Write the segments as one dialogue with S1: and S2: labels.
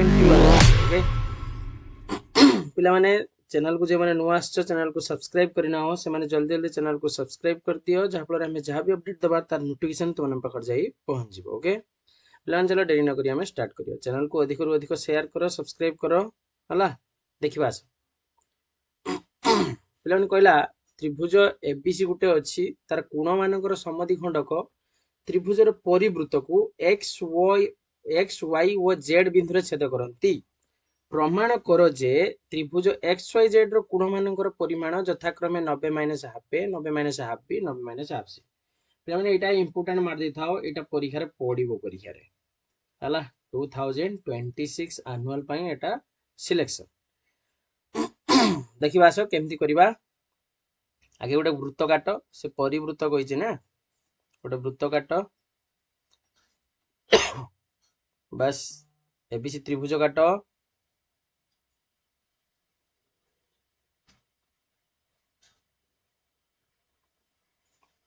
S1: 21 okay पिला माने channel को जे माने नुआ आछो चैनल को सब्सक्राइब करना हो से माने जल्दी जल्दी चैनल को सब्सक्राइब कर दियो जहा फल हमें जहां भी अपडेट दबा तार नोटिफिकेशन तुम पाखर जाई पहुंच जिवो ओके पिला चलो देरी न करी हमें स्टार्ट करियो चैनल को अधिक रु अधिक शेयर करो सब्सक्राइब करो हला देखिबा आस पिला माने कहला त्रिभुज एबीसी गुटे अछि तार कोण मानकर समधि खंडक त्रिभुजर परिवृत्त को एक्स वाई और जेड बिंदु छेद करती प्रमाण कर जे त्रिभुज एक्स वाई जेड कोण मानकर परिमाण यथाक्रमे 90 minus half A 90 minus half B 90 minus half C पे एटा इंपोर्टेंट मार दे थाओ एटा परीक्षा रे पडिबो परीक्षा रे हला 2026 एनुअल पई एटा सिलेक्शन देखिबा आसो केमती करबा आगे गोटे वृत्त काट से परिवृत्त कहिचे ना गोटे वृत्त काट बस एबीसी त्रिभुज काट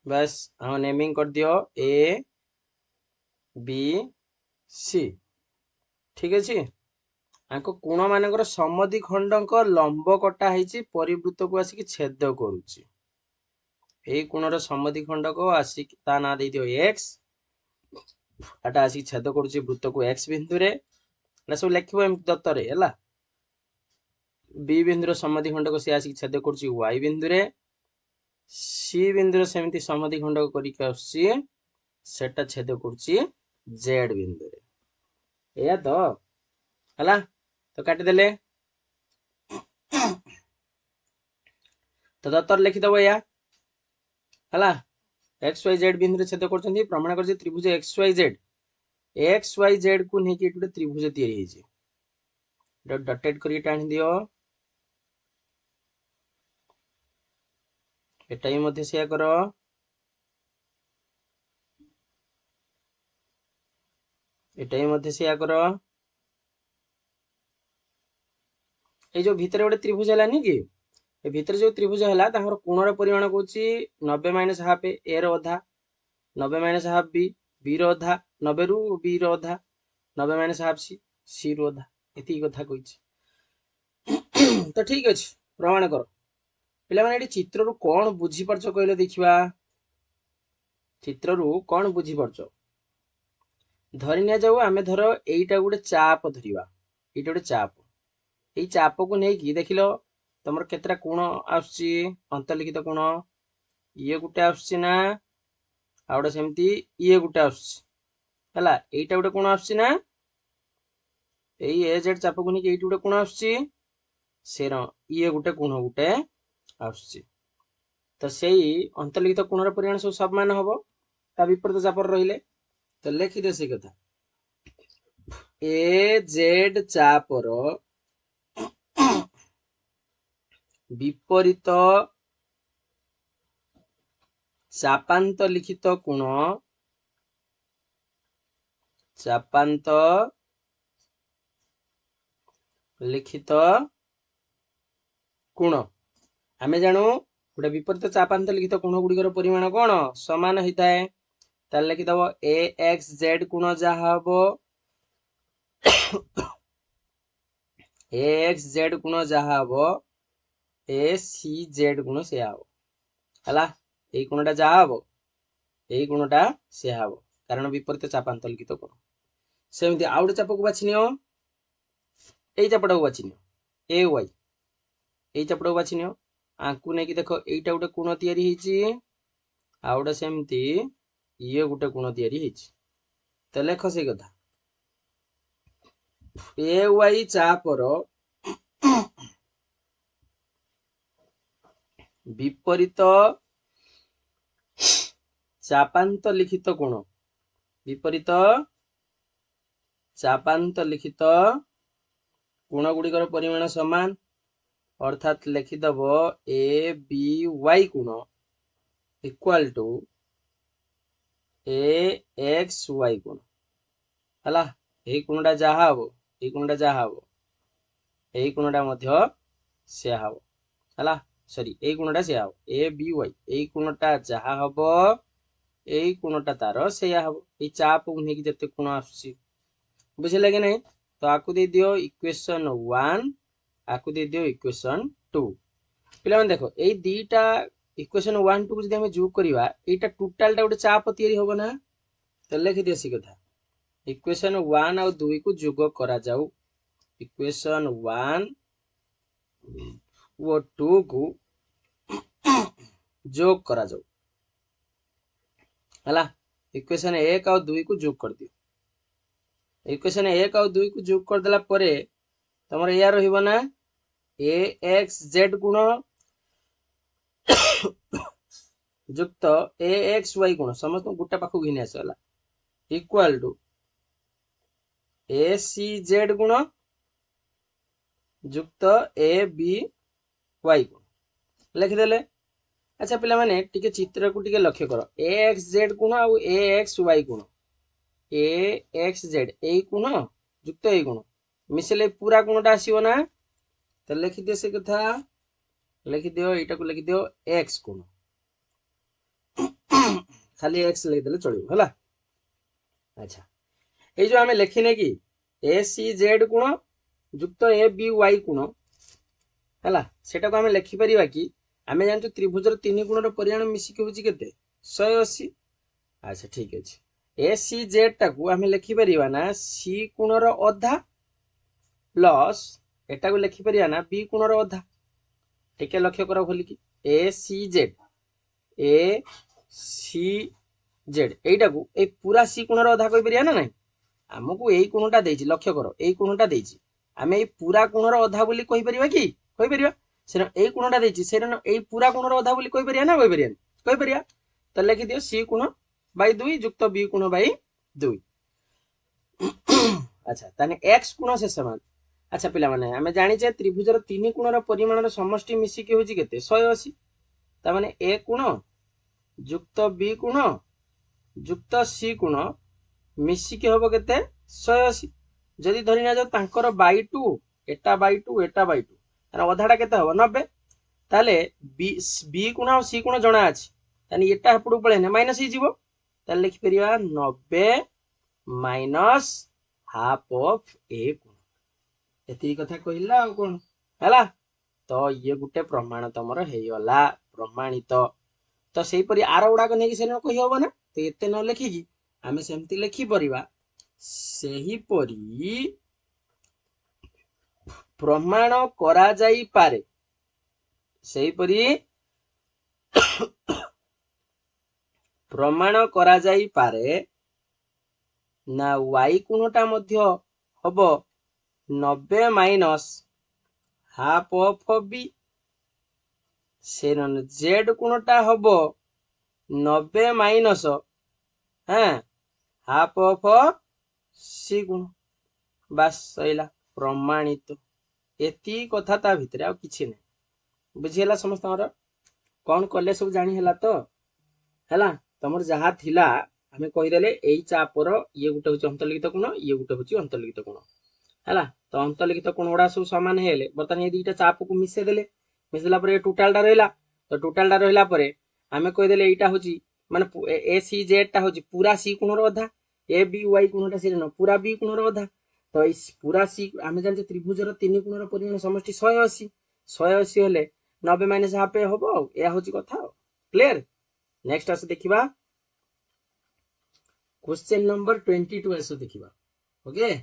S1: बस हम नेमिंग कर दियो ए बी सी ठीक अछि आको कोण मानकर समधि खंडक लंब कटा ହେଇଛି परिवृत्त को आसी छेद करूची ए कोणर समधि खंडक आसी ता ना दे दियो x आटा आसी छेद करूची वृत्त को x बिंदु रे ना सब लिखिबो एम दत्त रे हला बी बिंदु रो समधि खंडक से आसी छेद करूची y बिंदु रे सी बिंदु रो सेमति समधि खंडक करी के आसी सेटा छेद करूची z बिंदु रे या तो हला तो काट देले तो दत्तर लिखि दबो या हला एक्स वाई जेड बिंदु रे छेद करछन्ती प्रमाण कर जे त्रिभुज एक्स वाई जेड को नेकी एटुटे त्रिभुज तयारी हेछि डॉटेड करी टाणी दियो एटा ही मध्ये सेया करो एटा ही मध्ये सेया करो ए जो भीतर गोटे त्रिभुज हलानी कि ए भीतर जो त्रिभुज हला तांकर कोणर परिमाण कहूची 90 माइनस हाफ ए रो अधा 90 माइनस हाफ बी रो अधा 90 रु बी रो अधा 90 माइनस हाफ सी रो अधा एती कथा कहूची तो ठीक अछि प्रमाण करो पिला माने एटी चित्र रु कोन बुझी परछो कहले देखिबा चित्र रु कोन बुझी परछो धरिनिया जाऊ आमे धरो एईटा गुटे चाप धरिबा एईटा गुटे चाप एई चाप को नै कि देखिलो तमर केतरा कोण आउची अंतर्लिखित कोण ये गुटे आउची ना आउडा सेमती ये गुटे आउची हला एईटा गुटे कोण आउची ना एई ए जेड चाप को नै कि एईटा गुटे कोण आउची सेर ये गुटे कोण गुटे आउची तो सेई अंतर्लिखित कोणर परिमाण सब समान हबो ता विपरीत चापर रहिले तो लिखि दे से कथा ए जेड चापर विपरीत चापांत लिखित कोण चापांत लिखित कोण आमे जानू गोटे विपरीत चापांत लिखित कोण गुड़िकर परिमाण कोण समान होता है ताले लिखि दबो ए एक्स जेड कोण जहा हबो ए एक्स जेड कोण जहा हबो ए सी जेड कोण से हबो हला एई कोणटा जहा हबो एई कोणटा से हबो कारण विपरीत चापांत लिखित कोण सेमति आउट चाप को बाछि नियो एई चापटा को बाछि नियो ए वाई एई चापटा को बाछि नियो आंकु नै कि देखो एईटा गुटे कोण तयारी हेछि आउडा सेमति ये गुटे कोण तयारी हेछि त लेखो से कथा ए वाई चापर विपरीत चापांत लिखित कोण विपरीत चापांत लिखित कोण गुड़िकर परिमाण समान अर्थात लिखि दबो ए बी वाई कोण equal to A X Y कोण हला एई कोणटा जहा हबो एई कोणटा जहा हबो एई कोणटा मध्य से हबो हला सॉरी एई कोणटा से हबो ए बी वाई एई कोणटा जहा हबो एई कोणटा तार सेया हबो एई चाप को नेकी जते कोण आसुची बुझिले कि नै तो आकु दे दियो इक्वेशन 1 आकु दे दियो इक्वेशन 2 पिला मन देखो ए दीटा इक्वेशन 1 2 जदि हम जोग करिवा एटा टोटल टा गोटे चाप तयारी होबो ना तो लिखि दियो सी कथा इक्वेशन 1 और 2 को जोग करा जाऊ इक्वेशन 1 वो 2 को जोग करा जाऊ हला इक्वेशन 1 और 2 को जोग कर दियो इक्वेशन 1 और 2 को जोग कर देला परे तमर या रहिबो ना ax गुण युक्त axy गुण समस्त गुटा पाखु घिनि आसला इक्वल टू acz गुण युक्त aby गुण लिखिदेले अच्छा पिला माने टिके चित्र को टिके लक्ष्य करो axz गुण और axy गुण axz ए गुण युक्त ए गुण मिसले पूरा गुणटा आसीबो ना तो लिखि दियो से कथा लिखि दियो एटा को लिखि दियो x गुण खाली x लिखि देले चलिबो हला अच्छा ए जो हमें लिखिने कि acz गुण युक्त aby गुण हला सेटा को हमें लिखि परिबा कि हमें जानछु त्रिभुजर तीन गुणर परिमाण मिसिक होची केते 180 अच्छा ठीक अछि acz टा को हमें लिखि परिबा ना c गुणर आधा प्लस एटा को लिखि परिया ना b गुणर आधा टिके लक्ष्य करो खोली कि acz एटा को ए पूरा c गुणर आधा कहि परिया ना नहीं हमकु एई गुणटा देछि लक्ष्य करो एई गुणटा देछि हमें ए पूरा गुणर आधा बोली कहि परिबा कि कहि परिबा सेना एई गुणटा देछि सेना एई पूरा गुणर आधा बोली कहि परिया ना कहि परिया तो लिखि दियो c गुण बाय 2 युक्त b गुण बाय 2 अच्छा ताने x गुण से समान अच्छा पिला माने हमें जानि जे त्रिभुजर तीन गुणर परिमाणर समष्टि मिसिक होची केते 180 ता माने a गुण युक्त b गुण युक्त c गुण मिसिक होबो केते 180 जदि धरि ना जो तांकर बाय 2 एटा बाय 2 एटा बाय 2 ताने अधाटा केते होबो 90 ताले b गुण और c गुण जणा अछि ताने एटा हपडू पळे ने माइनस ही जीवो ताले लिखि परिया 90 माइनस हाफ ऑफ a गुण एती कथा कहिला आ कोन हला तो ये गुटे प्रमाण तमर हेयला प्रमाणित तो सेही परी आर उडा को नेकी सेन कहि होबो ना तो एते न लिखि कि हमें सेमती लिखि परिबा सेही परी प्रमाण करा जाई पारे सेही परी प्रमाण करा जाई पारे ना y गुणटा मध्य हबो 90 minus half of b सेरन z गुणटा हबो 90 माइनस हाफ ऑफ c गुण बस सइला प्रमाणित एती कथा ता भितरे आ किछि नै बुझियला समस्त हमर कोन करले सब जानि हला तो हला तमर जहा थिला हमें कहि देले एई चापर ये गुटे होची अंतर्लिखित गुण ये गुटे होची अंतर्लिखित गुण हला तो अंतर्लिखित गुण उडा सब समान हेले बर्तन ये दीटा चाप को मिसे देला परे टोटलटा रहला तो टोटलटा रहला परे हमें कहि देले एटा होची माने acz टा होची पूरा c गुणर आधा aby गुणटा से न पूरा b गुणर आधा तो इस पूरा c हमें जान त्रिभुजर तीन गुणर परिमाण समष्टि 180 180 हेले 90 माइनस हाफ होबो या होची कथा क्लियर नेक्स्ट आसे देखिबा क्वेश्चन नंबर 22 आसे देखिबा ओके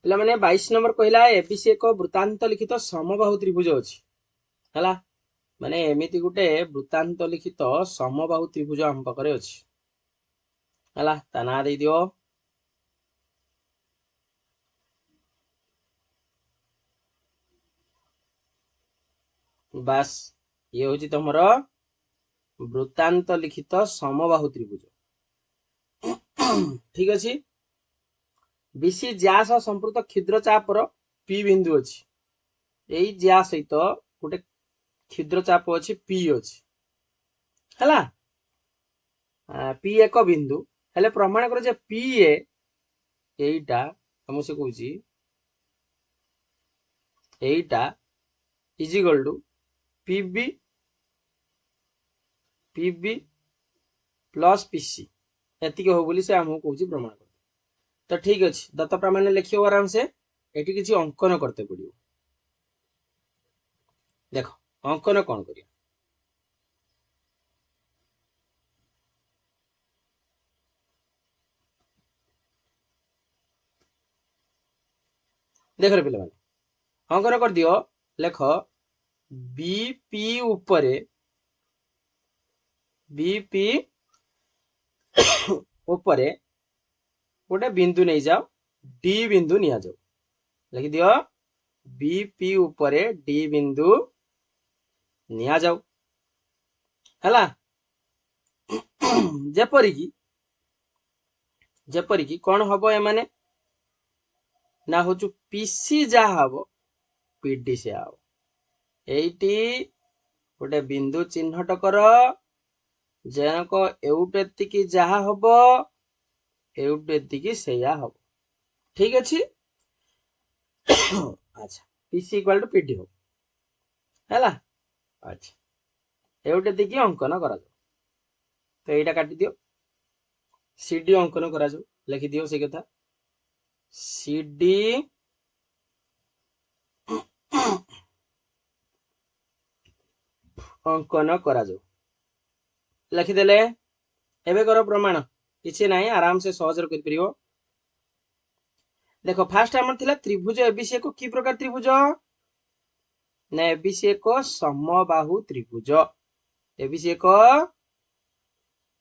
S1: पिला माने 22 नंबर कहला एबीसी एक वृत्तांत लिखित समबाहु त्रिभुज अछि हला माने एमिति गुटे वृत्तांत लिखित समबाहु त्रिभुज हम पाखरे अछि हला ता ना दे दियो बस ये होची तमर वृत्तांत लिखित समबाहु त्रिभुज ठीक अछि बीसी ज्या सह संपृक्त क्षुद्र चापर पी बिंदु अछि एई ज्या सहित गोटे क्षुद्र चाप अछि पी अछि हला पी एक बिंदु हेले प्रमाण कर जे पी ए एईटा हम से कहूची एईटा is equal to PB PB plus PC एतिके हो बोली से हमहु कहूची प्रमाण कर तो ठीक अच्छे दत्त प्रामाण्य लिखियो आराम से ये किसी अंकन करते पड़ो देख अंकन कौन कर देख रे पे अंकन कर दियो लेख बीपी उपरे बीपी उपरे गोटे बिंदु नहीं जाओ डी बिंदु निया जाओ लिखि दियो बीपी उपरे डी बिंदु निया जाओ हला जेपरिकी कौन हम ए माने ना हूँ पीसी जहा हम पीडी से हम एटी गोटे बिंदु चिन्हट कर जनक एउटेतिकी जहा हम एउटेतिकी सेया हम ठीक अच्छे अच्छा पीसी इक्वल टू पीडी हो हैला अच्छा एउटेतिकी अंकन करा तो यहीटा काटी दियो सीडी अंकन करा लिखि दियो से कथा सीडी अंकन करा लिखिदेले एबे कर प्रमाण किसी ना आराम से सहज कर देखो फास्ट आम थिला त्रिभुज एबीसी एक कि प्रकार त्रिभुज ना एबीसी एक समबाहु त्रिभुज एबीसी एक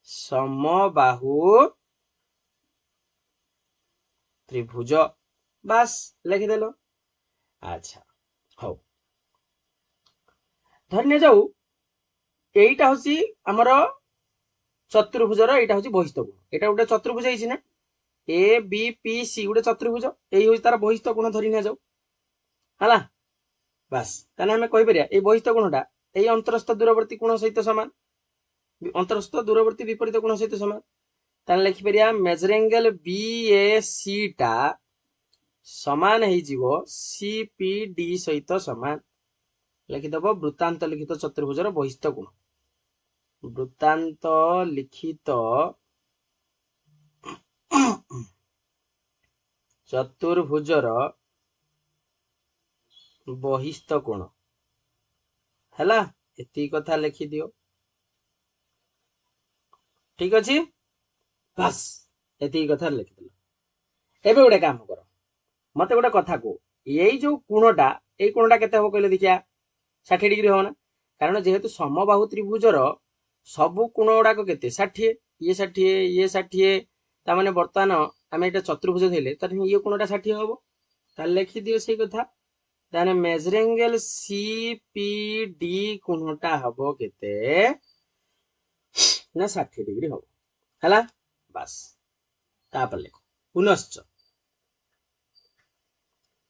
S1: समबाहु त्रिभुज बास लिखिदेल अच्छा हौ धन्य जाऊ एटा हूँ आमर चतुर्भुजर एटा हूँ बहिस्थ गुण एटा गोटे चतुर्भुज है ना ए बी पी सी गोटे चतुर्भुज यही हूँ तार बहिस्थ गुण धरी नि जाऊ है बास ताने आम कहीपर ये बहिस्थ गुणटा यही अंतरस्थ दूरवर्ती गुण सहित सामान अंतरस्थ दूरवर्ती विपरीत गुण सहित सामान ताने लिखिपर मेजर एंगल बी ए सी टा सामान हो सी पी डी सहित सामान लिखिदब वृत्तांत लिखित चतुर्भुजर बहिस्थ गुण वृत्तांत लिखित चतुर्भुजर बहिस्थ कोण हैला एती कथा लिखि दियो ठीक अच्छे बस एती कथा लिखिदेल एबे गोटे काम कर मते गोटे कथा को यही जो कोणटा ए कोणटा केते हो कहले देखिया 60 डिग्री हो ना कारण जेहेतु समबाहु त्रिभुजर सबु कोण गुड़ाक केते 60 ये 60 ये 60 ता माने वर्तमान आम एटा चतुर्भुज थैले ताने ये कोणटा 60 हबो ता लिखि दियो से कथा ताने major angle C P D कोणटा हबो केते ना 60 डिग्री हबो हला बस तापर लिखो पुनश्च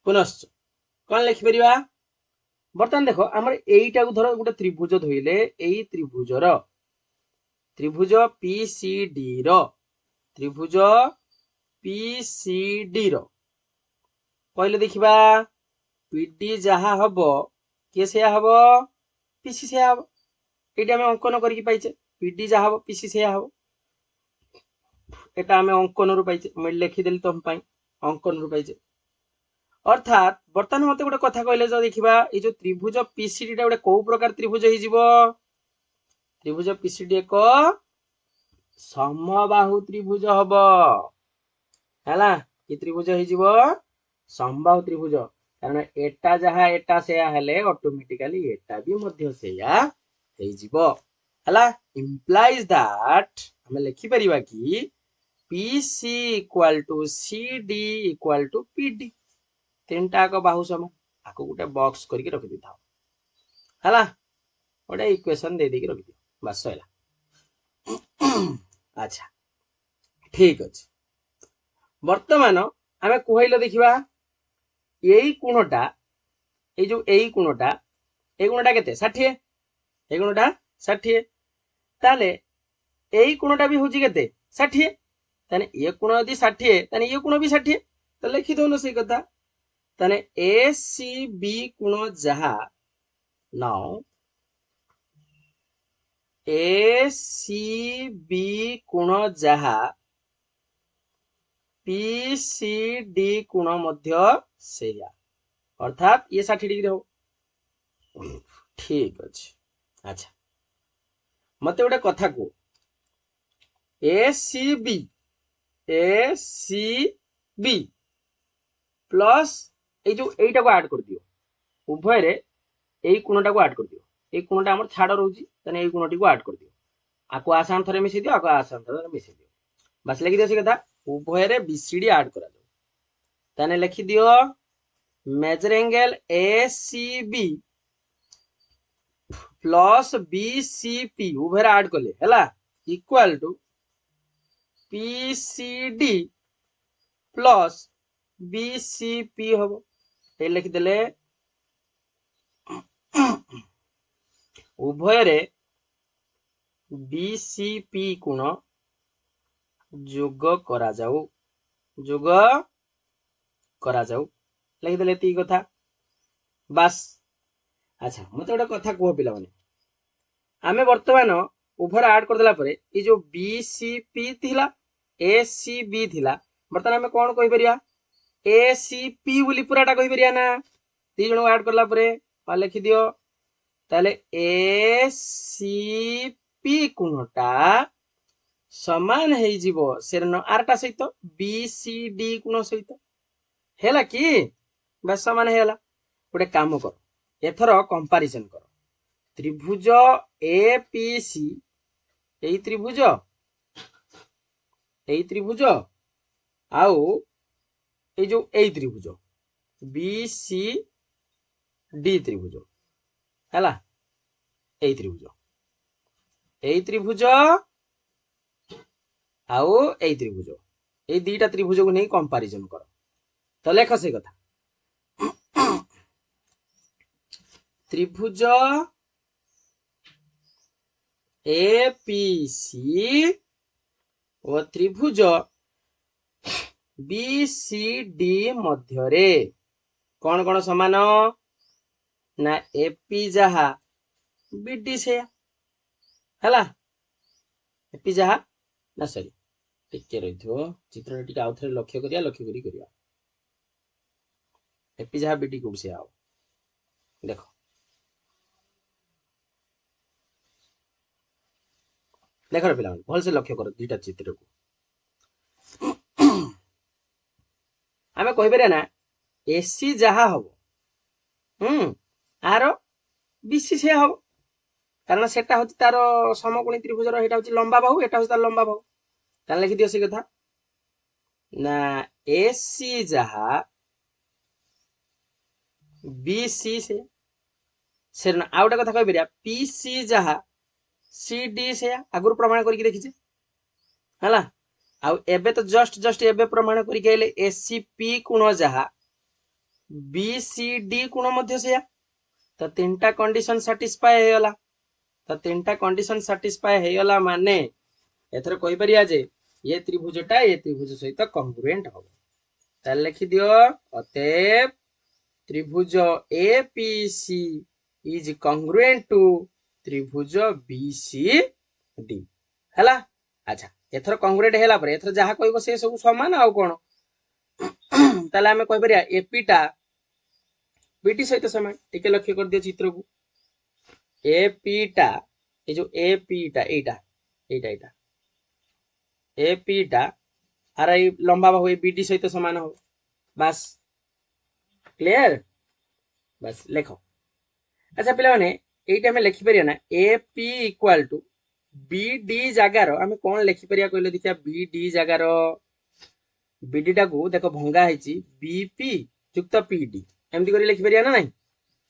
S1: पुनश्च कौन लिखि परिबा बर्तमान देखो आमर एईटा धर गोटे त्रिभुज धोइले एई त्रिभुजर त्रिभुज पीसीडी रो त्रिभुज पीसीडी रो कहले देखिबा पीडी जहा हबो के से हबो पीसी से हबो एटा हम अंकन करके पाइचे पीडी जहा हबो पीसी से हबो एटा हम अंकन रु पाइचे मैं लिखि देली तुम पाई अंकन रु पाइचे अर्थात बर्तमान मत गोटे कथा कहले जो देखिबा ए जो त्रिभुज पीसीडी टा गोटे को प्रकार त्रिभुज ही जीवो त्रिभुज पीसीडी एक समबाहु त्रिभुज हबो हैला कि त्रिभुज ही जीवो समबाहु त्रिभुज कारण एटा जहा एटा सेया हेले ऑटोमेटिकली एटा भी मध्य सेया हे जीवो हैला इंप्लाइज दैट हम लिखि परिबा कि PC equal to CD equal to PD तीनटा को बाहु समान आको गोटे बॉक्स करके रखि दिथाओ हला गोटे इक्वेशन दे देके रखि दियो बस सइला अच्छा ठीक अछि वर्तमान आमे कहइलो देखिबा एई कोणटा ए जो एई कोणटा केते 60 ए कोणटा 60 ताले एई कोणटा भी होजी केते 60 ताने ए कोण यदि 60 ताने ये कोण भी 60 तो लिखि दोनो से कथा ताने ए सी बी कोण जहा नाउ ए सी बी कोण जहा पी सी डी कोण मध्य सेया अर्थात ये 60 डिग्री हो ठीक अच्छे अच्छा मत गोटे कथा को ए सी बी प्लस এইটা को ऐड कर दियो उभय रे এই কোণটা को ऐड कर दियो এই কোণটা हमर ছাড় रहउची तने এই কোণটি को ऐड कर दियो आको आसान थरे मिसै दियो आको आसान थरे मिसै दियो बस लिखि दियो से कथा उभय रे बीसीडी ऐड करा दो तने लिखि दियो measure angle ACB plus BCP उभय ऐड कले हैला equal to PCD plus BCP हम ये लिखिदेले उभय रे बीसीपी कोण जोग करा जाऊ लिखिदेले ती कथा बस अच्छा मत गोटे कथा कह पिला माने आमे वर्तमान उभय ऐड कर देला परे ये जो बीसीपी थिला एसीबी थिला वर्तमान आमे कोन कहि परिया एसीपी बोली पूराटा कहि परिया ना ती जण ऐड करला परे पा लिखि दियो ताले एसीपी कोणटा समान हे जीवो सेरन आरटा सहित बीसीडी कोण सहित हेला कि बस समान हेला गोटे काम कर एथर कंपैरिजन कर त्रिभुज एपीसी एई त्रिभुज आउ এই जो এই त्रिभुज बीसी डी त्रिभुज हैला এই त्रिभुज आउ এই त्रिभुज এই दुईटा त्रिभुज को नहीं कंपैरिजन कर तो लेख से कथा त्रिभुज एपीसी और त्रिभुज बीसीडी मध्य रे कौन कौन समान ना एपी जहा बीडी से हैला एपी जहा ना सॉरी टिके रही चित्र टिके आउ थे लक्ष्य करिया एपी जहा बीडी को से आओ देखो देख पिला भल से लक्ष्य कर दुईटा चित्र को आमे कहि परिया ना एसी जहा हबो आरो बीसी से हबो कारण सेटा होती तार समकोणी त्रिभुजर एटा होती लंबा बाहु एटा होती तार लंबा बाहु तान लिखि दियो से कथा ना एसी जहा बीसी से सेरन आउटा कथा कहि परिया पीसी जहा सीडी से आगुर प्रमाण करके देखिछे हला आउ एबे तो जस्ट एबे प्रमाण करके आइले एसीपी कोण जहा बीसीडी कोण मध्य से तो तीनटा कंडीशन सैटिस्फाई हेगला तो तीनटा कंडीशन सैटिस्फाई हेगला माने एथर कहि परिया जे ये त्रिभुजटा ये त्रिभुज सहित कंग्रुएंट हो ताल लिखि दियो अतएव त्रिभुज एपीसी इज कंग्रुएंट टू त्रिभुज बीसीडी हैला अच्छा एथर कंग्रुएंट हेला पर एथर जहा कहबो से सब समान आ कोन ताले हमें कहि परिया एपीटा बीटी सहित समान टिके लक्ष्य कर दियो चित्र को एपीटा ए जो एपीटा एटा एपीटा आर ए लंबा बाहु ए बीडी सहित समान हो बस क्लियर बस लिखो अच्छा पिला माने एटा हमें लिखि परिया ना एपी इक्वल टू बीडी जगार आमे कोन लिखि परिया कहले देखिया बीडी जगार बीडी टा को देखो भंगा हैची बीपी युक्त पीडी एमती करी लिखि परिया ना नहीं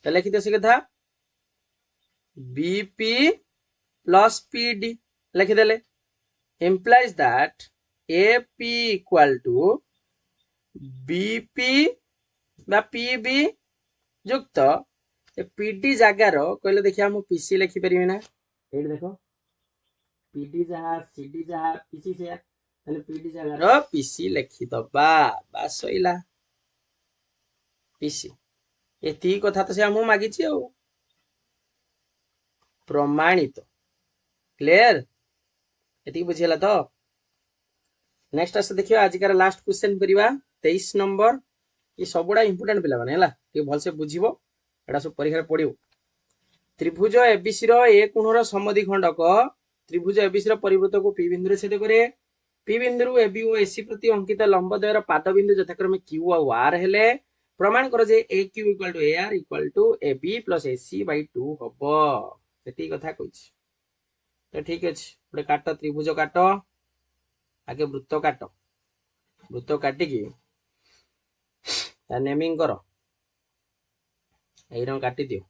S1: तो लिखि दे से कथा बीपी प्लस पीडी लिखि देले implies that AP equal to BP बा PB युक्त PD जगार कहले देखिया हम PC लिखि परिमे ना एठी देखो PD जहा CD जहा PC से तने PD जगार PC लिखि दबा बस होइला PC एती कथा तो से हम मागी छी ओ प्रमाणित क्लियर एती बुझिला तो नेक्स्ट आसे देखिए आजिकार लास्ट क्वेश्चन करिवा 23 नंबर ये सबुड़ा इंपोर्टेंट पिला माने हला टी भलसे बुझिबो एडा सब परीक्षा रे पडियो त्रिभुज एबीसी रो ए कोणर समद्विखंडक त्रिभुज एबीसी रो परिवृत्त को पी बिंदु रे छेद करे पी बिंदु एबी और एसी प्रति अंकित लंब द्वयर पाद बिंदु यथाक्रमे क्यू और आर हेले प्रमाण कर जे A Q equal to A R equal to A B plus A C by 2 हबो एती कथा कहिछि तो ठीक अछि गोटे काट त्रिभुज काट आगे वृत्त काटी की नेमिंग कर एई रंग काटी दियो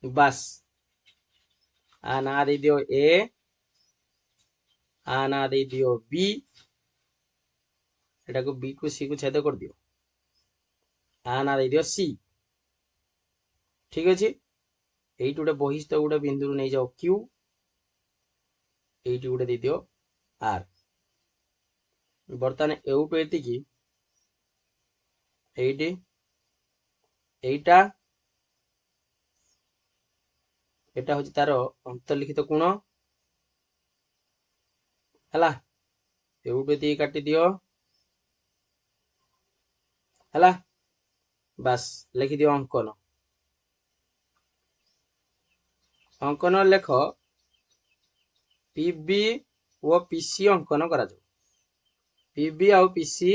S1: बस आ ना दे दियो ए आ ना दे दियो बी एटा को बी को सी को छेद कर दियो आ ना दे दियो सी ठीक अछि एई गोटे बहिष्ठ गोटे बिंदु नै जाओ क्यू एई गोटे दे दियो आर बर्तमान एउटो एति की एइटी एइटा एटा होची तार अंतर्लिखित कोण हला एउटो एति काटी दियो हला बस लिखि दियो अंकन लेख पीबी और पीसी अंकन करा जाओ पीबी आउ पीसी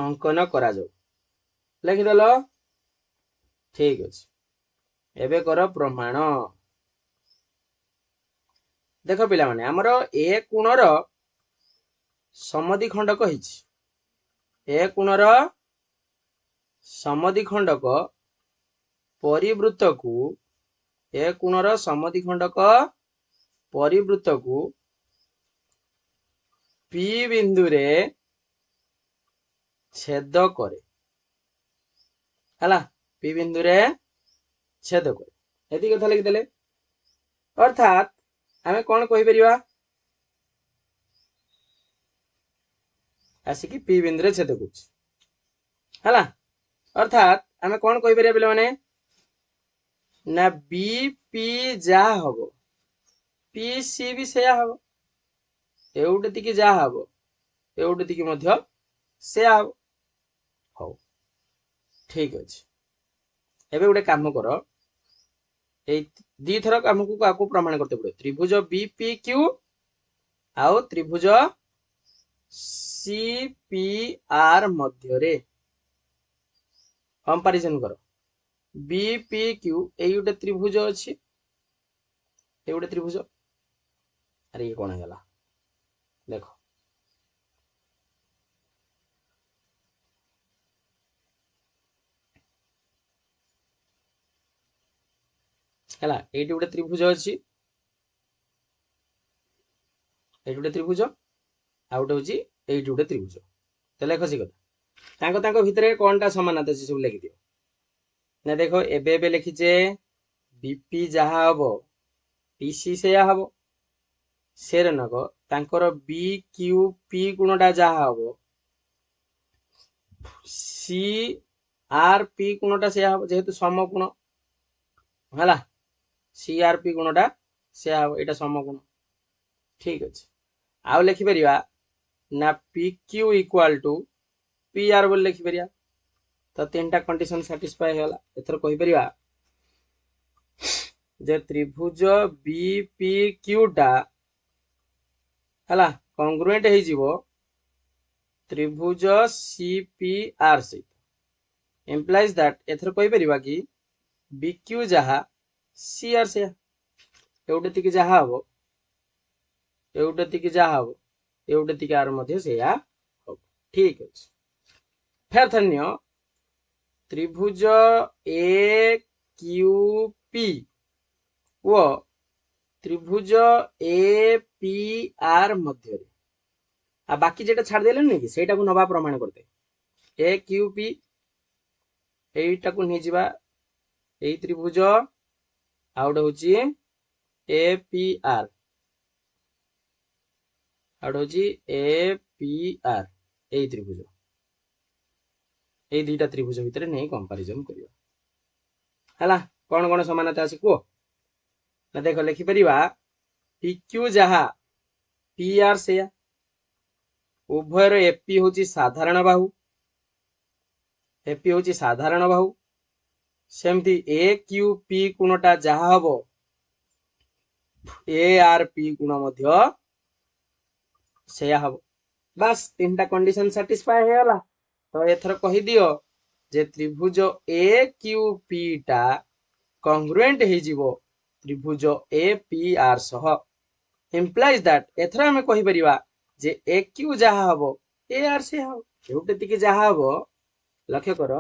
S1: अंकन करा जाओ लिखिदेल ठीक अच्छे एबे कर प्रमाण देख पिला माने हमर ए कोणर समद्विखंडक हिच ए कोणर समद्विखंडक परिवृत्त को ए कोणर समद्विखंडक परिवृत्त को पी बिंदु रे छेद करे हला पी बिंदु रे छेद करे एति कथा लिखि देले अर्थात हमें कौन कहि परिबा आसिकी पी बिंदु रे छेद करछ हला अर्थात हमें कौन कहि परिबा पिला माने ना बी पी जा हबो पी सी भी सेया हबो एउटे तिकी जा हबो एउटे तिकी मध्य सेया हबो हो ठीक अछि एबे गोटे काम कर ए दी थर हमकु काको प्रमाण करते पड़े त्रिभुज बीपी क्यू आउ त्रिभुज सीपीआर मध्य रे कंपैरिजन कर बीपी क्यू एई गोटे त्रिभुज अछि ए गोटे त्रिभुज अरे ये कोन गेला देखो हला एटी गोटे त्रिभुज अछि एटी गोटे त्रिभुज आ गोटे होची एटी गोटे त्रिभुज तो लेख सी कथा तांको भितरे कोनटा समानता छै सब लिखि दियो ना देखो एबे एबे लिखिचे बीपी जहा हबो पीसी सेया हबो सेर नगो तांकर बी क्यू पी गुणटा जहा हबो सी आर पी गुणटा सेया हबो जेहेतु समगुण हला सी आर पी गुणटा सेया हबो एटा समगुण ठीक अछि आउ लिखि परिबा ना P Q equal to P R बोल लिखि परिया तो तीनटा कंडीशन सैटिस्फाई होला एथर कहि परिबा जे त्रिभुज बीपी क्यूटा हला कांग्रुएंट हे जिवो त्रिभुज सीपीआर से इंप्लाइज दैट एथर कहि परिबा कि बीक्यू जहा सीआर से एउटे तिकी जहा हबो एउटे तिकी जहा हबो एउटे तिकी आर मध्ये सेया हबो ठीक अछि फेर थन्य त्रिभुज ए क्यू पी वो त्रिभुज ए पी आर मध्य रे आ बाकी जेटा छाड़ देले नै कि सेटा को नबा प्रमाण करते ए क्यू पी एटा को नै जिबा एई त्रिभुज आउट होची ए पी आर आउट होची ए पी आर एई त्रिभुज एई दुईटा त्रिभुज भितरे नै कंपैरिजन करियो है कौन कौन समानता अच्छी कह ना देख लिखिपर PQ जहा PR से उभयर एपी हूँ साधारण बाहु एपी हूँ साधारण बाहु सेमती AQP गुणटा जहा हम ARP गुण से हम बस 3टा कंडीशन सैटिस्फाई हो गला तो एथर कहि दियो जे त्रिभुज AQP टा कंग्रुएंट हो जिवो त्रिभुज APR सह implies that एथर हमें कहि परिबा जे AQ जहा हबो AR से हो एउटे तिकी जहा हबो लक्ष्य कर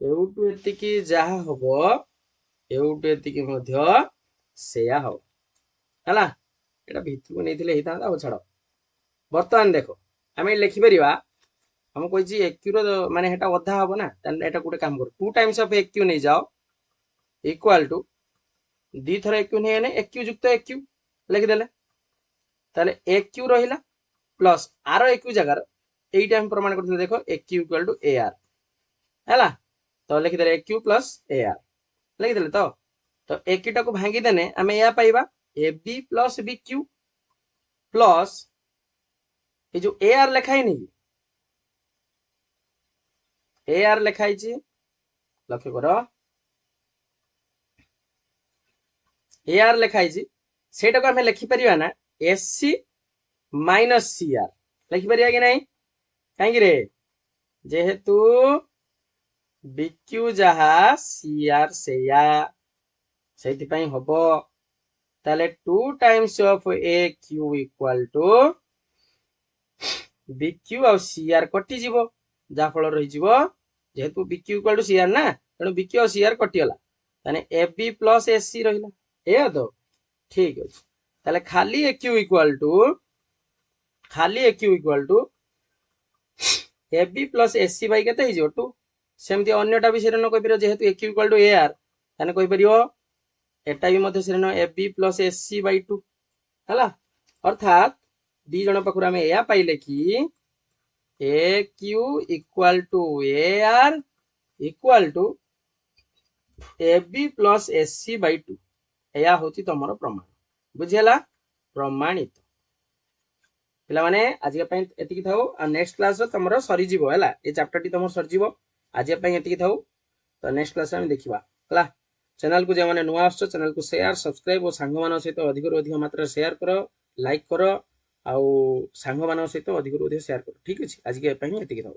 S1: एउटु एतिकी जहा हबो एउटु एतिकी मध्य सेया हो हला एटा भितरको नेथिले हिता आ छाड़ बर्तमान देखो आम लिखि परिबा हम कहि एक्यू रो माने हेटा अधा हबो ना ताने एटा गुटे काम कर 2 टाइम्स ऑफ एक्यू नै जाओ इक्वल टू दी थर एक्यू नै ने एक्यू युक्त एक्यू लिखि देले ताले एक्यू रहिला प्लस आर एक्यू जगह एइटा हम प्रमाण करथिले देखो एक्यू इक्वल टू एआर हैला तो लिखि देले एक्यू प्लस एआर लिखि देले तो एक्यू टाको भांगी देने आमे या पाइबा एबी प्लस बीक्यू प्लस ये जो एआर लिखाई नहीं एआर लिखाई लक्ष्य कर एआर लिखाई सेटा को हमें लिखि परिबा ना एससी माइनस सीआर लिखि परिबा कि नहीं कहीं रे जेहेतु बीक्यू जहा सीआर सेया सेति पई हबो ताले 2 times of AQ equal to BQ और CR कटि जीवो जा फल रही जीवो जेहेतु BQ इक्वल टू CR ना तेणु BQ और CR कटि गला ताने AB प्लस SC रहिला ए तो ठीक अछि ताले खाली AQ equal to AB plus SC by केते हिजो 2 सेमति अन्यटा भी सिरन कहि परियो जेहेतु AQ इक्वल टू AR ताने कहि परियो एटा भी मध्य सिरन AB प्लस SC बाई 2 हला अर्थात दी जण पखुर आमे या पाइले कि AQ equal to AR equal to AB plus SC by 2 या होची तमरो प्रमाण बुझियला प्रमाणित पिला माने आज के पई एतिकी थाउ आ नेक्स्ट क्लास रो तमरो सरी जीवो हला ए चैप्टर टी तमरो सरी जीवो आज के पई एतिकी थाउ तो नेक्स्ट क्लास में देखिबा हला चैनल को जे माने नुवा आछो चैनल को शेयर सब्सक्राइब और संग मानो सहित अधिक रो अधिक मात्रा शेयर करो लाइक करो आउ सांग मान सहित अधिक शेयर करो ठीक अच्छे आज के एतिकी थाउ।